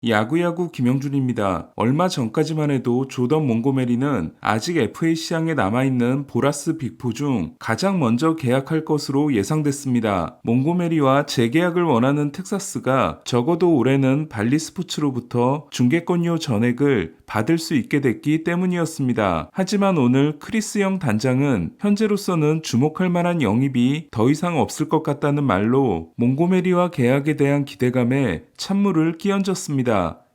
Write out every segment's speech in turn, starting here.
야구야구 김영준입니다. 얼마 전까지만 해도 조던 몽고메리는 아직 FA 시장에 남아있는 보라스 빅4 중 가장 먼저 계약할 것으로 예상됐습니다. 몽고메리와 재계약을 원하는 텍사스가 적어도 올해는 발리 스포츠로부터 중계권료 전액을 받을 수 있게 됐기 때문이었습니다. 하지만 오늘 크리스 영 단장은 현재로서는 주목할 만한 영입이 더 이상 없을 것 같다는 말로 몽고메리와 계약에 대한 기대감에 찬물을 끼얹었습니다.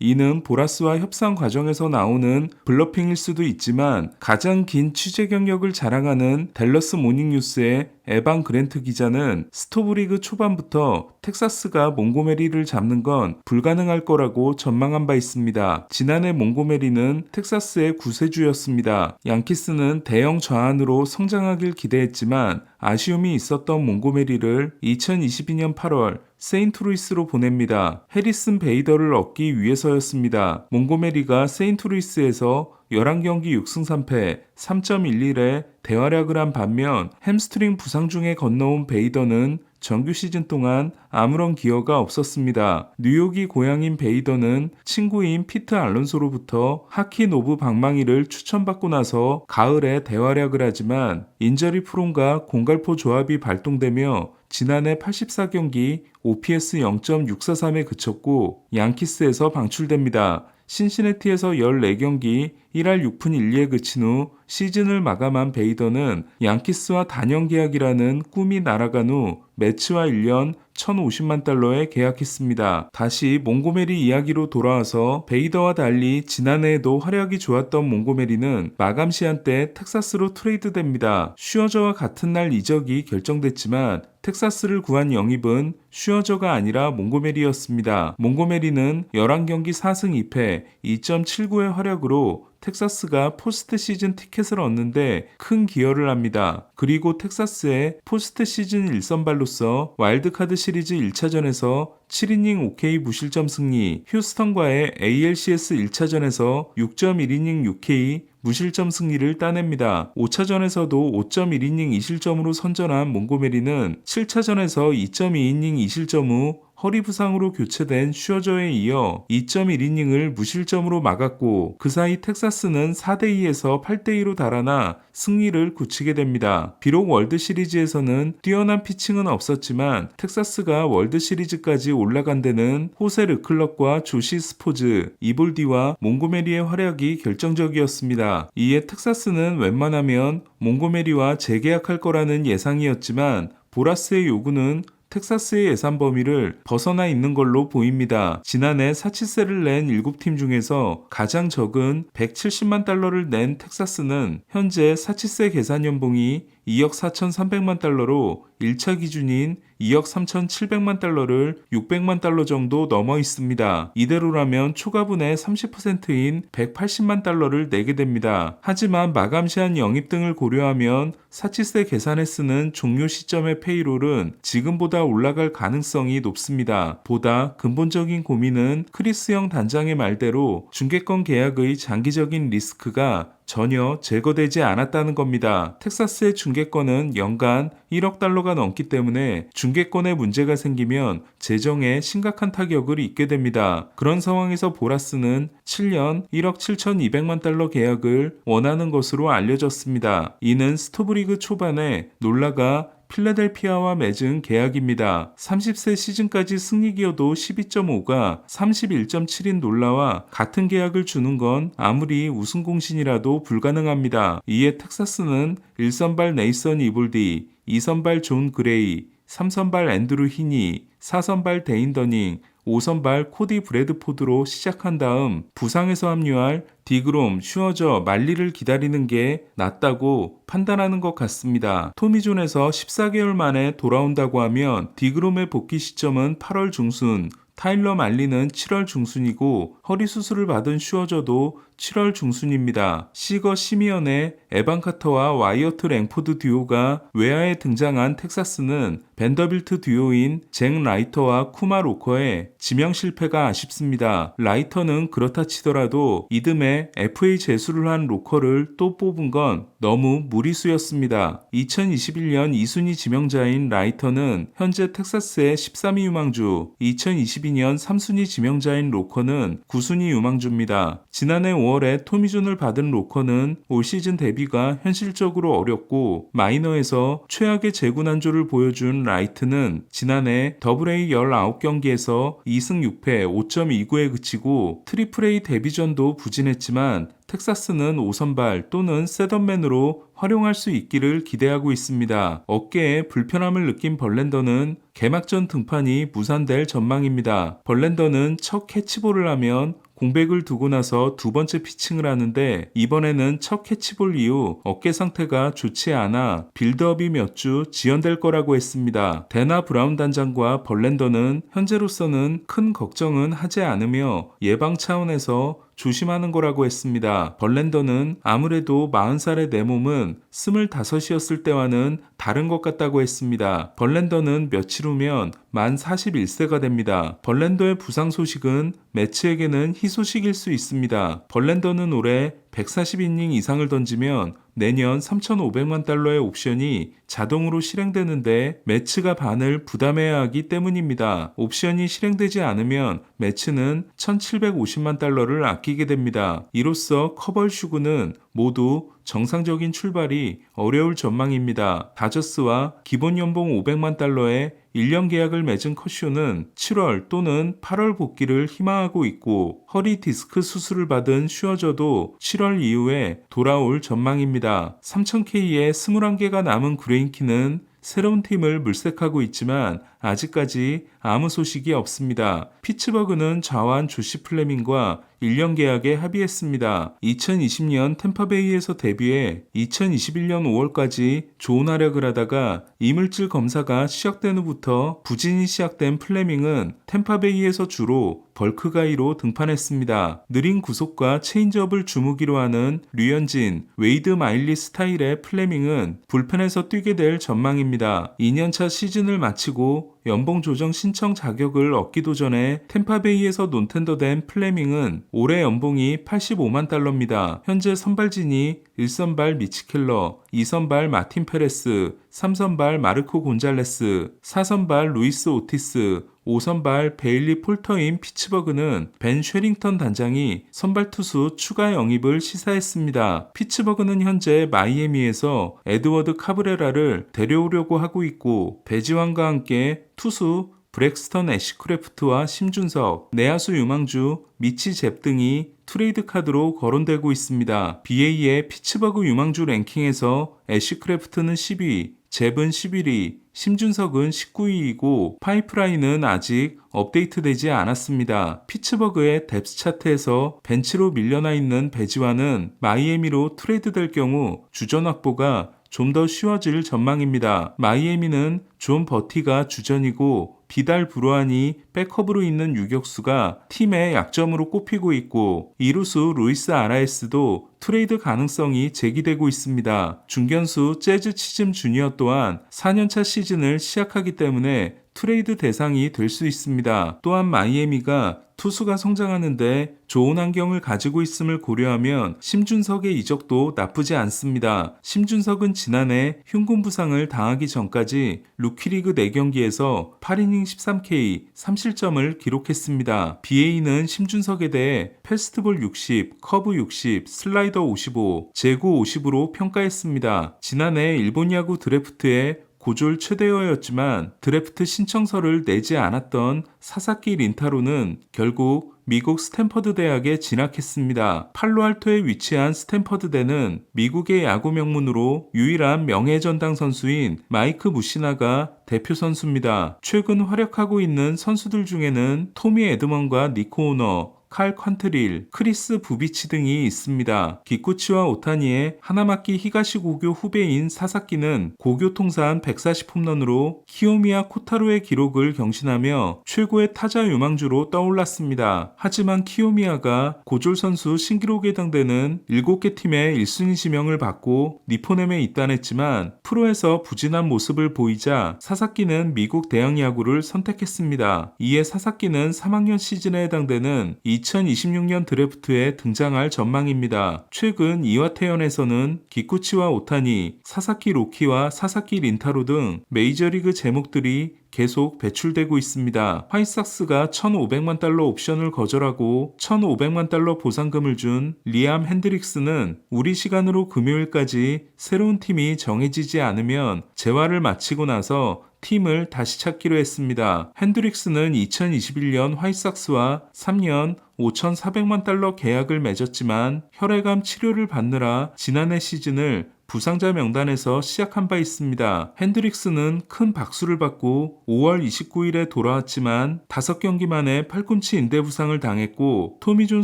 이는 보라스와 협상 과정에서 나오는 블러핑일 수도 있지만 가장 긴 취재 경력을 자랑하는 댈러스 모닝뉴스의 에반 그랜트 기자는 스토브리그 초반부터 텍사스가 몽고메리를 잡는 건 불가능할 거라고 전망한 바 있습니다. 지난해 몽고메리는 텍사스의 구세주였습니다. 양키스는 대형 좌완으로 성장하길 기대했지만 아쉬움이 있었던 몽고메리를 2022년 8월 세인트루이스로 보냅니다. 해리슨 베이더를 얻기 위해서였습니다. 몽고메리가 세인트루이스에서 11경기 6승 3패 3.11에 대활약을 한 반면 햄스트링 부상 중에 건너온 베이더는 정규 시즌 동안 아무런 기여가 없었습니다. 뉴욕이 고향인 베이더는 친구인 피트 알론소로부터 하키 노브 방망이를 추천받고 나서 가을에 대활약을 하지만 인저리 프론과 공갈포 조합이 발동되며 지난해 84경기 OPS 0.643에 그쳤고 양키스에서 방출됩니다. 신시내티에서 14경기 1할 6푼 1리에 그친 후 시즌을 마감한 베이더는 양키스와 단연 계약이라는 꿈이 날아간 후 매치와 1년 1,050만 달러에 계약했습니다. 다시 몽고메리 이야기로 돌아와서 베이더와 달리 지난해에도 활약이 좋았던 몽고메리는 마감 시한 때 텍사스로 트레이드됩니다. 슈어저와 같은 날 이적이 결정됐지만 텍사스를 구한 영입은 슈어저가 아니라 몽고메리였습니다. 몽고메리는 11경기 4승 2패 2.79의 활약으로 텍사스가 포스트 시즌 티켓을 얻는데 큰 기여를 합니다. 그리고 텍사스의 포스트 시즌 1선발로서 와일드카드 시리즈 1차전에서 7이닝 OK 무실점 승리, 휴스턴과의 ALCS 1차전에서 6.1이닝 6K 무실점 승리를 따냅니다. 5차전에서도 5.1이닝 2실점으로 선전한 몽고메리는 7차전에서 2.2이닝 2실점 후 허리 부상으로 교체된 슈어저에 이어 2.1이닝을 무실점으로 막았고 그 사이 텍사스는 4대2에서 8대2로 달아나 승리를 굳히게 됩니다. 비록 월드시리즈에서는 뛰어난 피칭은 없었지만 텍사스가 월드시리즈까지 올라간 데는 호세 르클럭과 조시 스포즈, 이볼디와 몽고메리의 활약이 결정적이었습니다. 이에 텍사스는 웬만하면 몽고메리와 재계약할 거라는 예상이었지만 보라스의 요구는 텍사스의 예산 범위를 벗어나 있는 걸로 보입니다. 지난해 사치세를 낸 7팀 중에서 가장 적은 170만 달러를 낸 텍사스는 현재 사치세 계산 연봉이 2억 4,300만 달러로 1차 기준인 2억 3,700만 달러를 600만 달러 정도 넘어 있습니다. 이대로라면 초과분의 30%인 180만 달러를 내게 됩니다. 하지만 마감 시한 영입 등을 고려하면 사치세 계산에 쓰는 종료 시점의 페이롤은 지금보다 올라갈 가능성이 높습니다. 보다 근본적인 고민은 크리스 영 단장의 말대로 중계권 계약의 장기적인 리스크가 전혀 제거되지 않았다는 겁니다. 텍사스의 중계권은 연간 1억 달러가 넘기 때문에 중계권에 문제가 생기면 재정에 심각한 타격을 입게 됩니다. 그런 상황에서 보라스는 7년 1억 7,200만 달러 계약을 원하는 것으로 알려졌습니다. 이는 스토브리그 초반에 놀라가 필라델피아와 맺은 계약입니다. 30세 시즌까지 승리 기여도 12.5가 31.7인 놀라와 같은 계약을 주는 건 아무리 우승 공신이라도 불가능합니다. 이에 텍사스는 1선발 네이선 이볼디, 2선발 존 그레이, 3선발 앤드루 히니, 4선발 데인 더닝, 5선발 코디 브래드포드로 시작한 다음 부상에서 합류할 디그롬, 슈어저, 말리를 기다리는 게 낫다고 판단하는 것 같습니다. 토미존에서 14개월 만에 돌아온다고 하면 디그롬의 복귀 시점은 8월 중순, 타일러 말리는 7월 중순이고 허리 수술을 받은 슈어저도 7월 중순입니다. 시거 시미언의 에반 카터와 와이어트 랭포드 듀오가 외야에 등장한 텍사스는 벤더빌트 듀오인 잭 라이터와 쿠마 로커의 지명 실패가 아쉽습니다. 라이터는 그렇다 치더라도 이듬해 FA 재수를 한 로커를 또 뽑은 건 너무 무리수였습니다. 2021년 2순위 지명자인 라이터는 현재 텍사스의 13위 유망주, 2022년 3순위 지명자인 로커는 9순위 유망주입니다. 지난해 5월에 토미존을 받은 로커는 올 시즌 데뷔가 현실적으로 어렵고 마이너에서 최악의 재구난조를 보여준 라이트는 지난해 AA 19경기에서 2승 6패 5.29에 그치고 트리플 A 데뷔전도 부진했지만 텍사스는 5선발 또는 셋업맨으로 활용할 수 있기를 기대하고 있습니다. 어깨에 불편함을 느낀 벌랜더는 개막전 등판이 무산될 전망입니다. 벌랜더는 첫 캐치볼을 하면 공백을 두고 나서 두 번째 피칭을 하는데 이번에는 첫 캐치볼 이후 어깨 상태가 좋지 않아 빌드업이 몇 주 지연될 거라고 했습니다. 데나 브라운 단장과 벌랜더는 현재로서는 큰 걱정은 하지 않으며 예방 차원에서 조심하는 거라고 했습니다. 벌랜더는 아무래도 40살의 내 몸은 25이었을 때와는 다른 것 같다고 했습니다. 벌랜더는 며칠 후면 만 41세가 됩니다. 벌랜더의 부상 소식은 매치에게는 희소식일 수 있습니다. 벌랜더는 올해 140이닝 이상을 던지면 내년 3,500만 달러의 옵션이 자동으로 실행되는데 매츠가 반을 부담해야 하기 때문입니다. 옵션이 실행되지 않으면 매츠는 1,750만 달러를 아끼게 됩니다. 이로써 커벌 슈그는 모두 정상적인 출발이 어려울 전망입니다. 다저스와 기본 연봉 500만 달러의 1년 계약을 맺은 커쇼는 7월 또는 8월 복귀를 희망하고 있고 허리 디스크 수술을 받은 슈어저도 7월 이후에 돌아올 전망입니다. 3000K에 21개가 남은 그레인키는 새로운 팀을 물색하고 있지만 아직까지 아무 소식이 없습니다. 피츠버그는 좌완 조시 플레밍과 1년 계약에 합의했습니다. 2020년 템파베이에서 데뷔해 2021년 5월까지 좋은 활약을 하다가 이물질 검사가 시작된 후부터 부진이 시작된 플레밍은 템파베이에서 주로 벌크가이로 등판했습니다. 느린 구속과 체인지업을 주무기로 하는 류현진, 웨이드 마일리 스타일의 플레밍은 불펜에서 뛰게 될 전망입니다. 2년차 시즌을 마치고 연봉 조정 신청 자격을 얻기도 전에 템파베이에서 논텐더된 플레밍은 올해 연봉이 85만 달러입니다. 현재 선발진이 1선발 미치 켈러, 2선발 마틴 페레스, 3선발 마르코 곤잘레스, 4선발 루이스 오티스, 5선발 베일리 폴터인 피츠버그는 벤 쉐링턴 단장이 선발 투수 추가 영입을 시사했습니다. 피츠버그는 현재 마이애미에서 에드워드 카브레라를 데려오려고 하고 있고 배지왕과 함께 투수 브렉스턴 애쉬크래프트와 심준석, 내야수 유망주 미치 잽 등이 트레이드 카드로 거론되고 있습니다. BA의 피츠버그 유망주 랭킹에서 애쉬크래프트는 10위, 잽은 11위, 심준석은 19위이고 파이프라인은 아직 업데이트되지 않았습니다. 피츠버그의 뎁스 차트에서 벤치로 밀려나 있는 배지와는 마이애미로 트레이드될 경우 주전 확보가 좀 더 쉬워질 전망입니다. 마이애미는 존 버티가 주전이고 비달 브루안이 백업으로 있는 유격수가 팀의 약점으로 꼽히고 있고 이루수 루이스 아라에스도 트레이드 가능성이 제기되고 있습니다. 중견수 재즈 치즘 주니어 또한 4년차 시즌을 시작하기 때문에 트레이드 대상이 될 수 있습니다. 또한 마이애미가 투수가 성장하는데 좋은 환경을 가지고 있음을 고려하면 심준석의 이적도 나쁘지 않습니다. 심준석은 지난해 흉근 부상을 당하기 전까지 루키리그 4경기에서 8이닝 13K 3실점을 기록했습니다. BA는 심준석에 대해 패스트볼 60, 커브 60, 슬라이더 55, 제구 50으로 평가했습니다. 지난해 일본 야구 드래프트에 고졸 최대어였지만 드래프트 신청서를 내지 않았던 사사키 린타로는 결국 미국 스탠퍼드 대학에 진학했습니다. 팔로알토에 위치한 스탠퍼드대는 미국의 야구 명문으로 유일한 명예전당 선수인 마이크 무시나가 대표 선수입니다. 최근 활약하고 있는 선수들 중에는 토미 에드먼과 니코 오너, 칼 퀀트릴, 크리스 부비치 등이 있습니다. 기쿠치와 오타니의 하나마키 히가시 고교 후배인 사사키는 고교 통산 140홈런으로 키요미야 코타로의 기록을 경신하며 최고의 타자 유망주로 떠올랐습니다. 하지만 키요미야가 고졸 선수 신기록에 해당되는 7개 팀의 1순위 지명을 받고 니포넴에 입단했지만 프로에서 부진한 모습을 보이자 사사키는 미국 대학 야구를 선택했습니다. 이에 사사키는 3학년 시즌에 해당되는 2026년 드래프트에 등장할 전망입니다. 최근 이와테현에서는 기쿠치와 오타니, 사사키 로키와 사사키 린타로 등 메이저리그 제목들이 계속 배출되고 있습니다. 화이삭스가 1,500만 달러 옵션을 거절하고 1,500만 달러 보상금을 준 리암 핸드릭스는 우리 시간으로 금요일까지 새로운 팀이 정해지지 않으면 재활을 마치고 나서 팀을 다시 찾기로 했습니다. 핸드릭스는 2021년 화이삭스와 3년 5,400만 달러 계약을 맺었지만 혈액암 치료를 받느라 지난해 시즌을 부상자 명단에서 시작한 바 있습니다. 핸드릭스는 큰 박수를 받고 5월 29일에 돌아왔지만 5경기 만에 팔꿈치 인대 부상을 당했고 토미존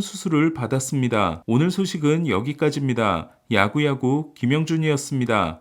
수술을 받았습니다. 오늘 소식은 여기까지입니다. 야구야구 김영준이었습니다.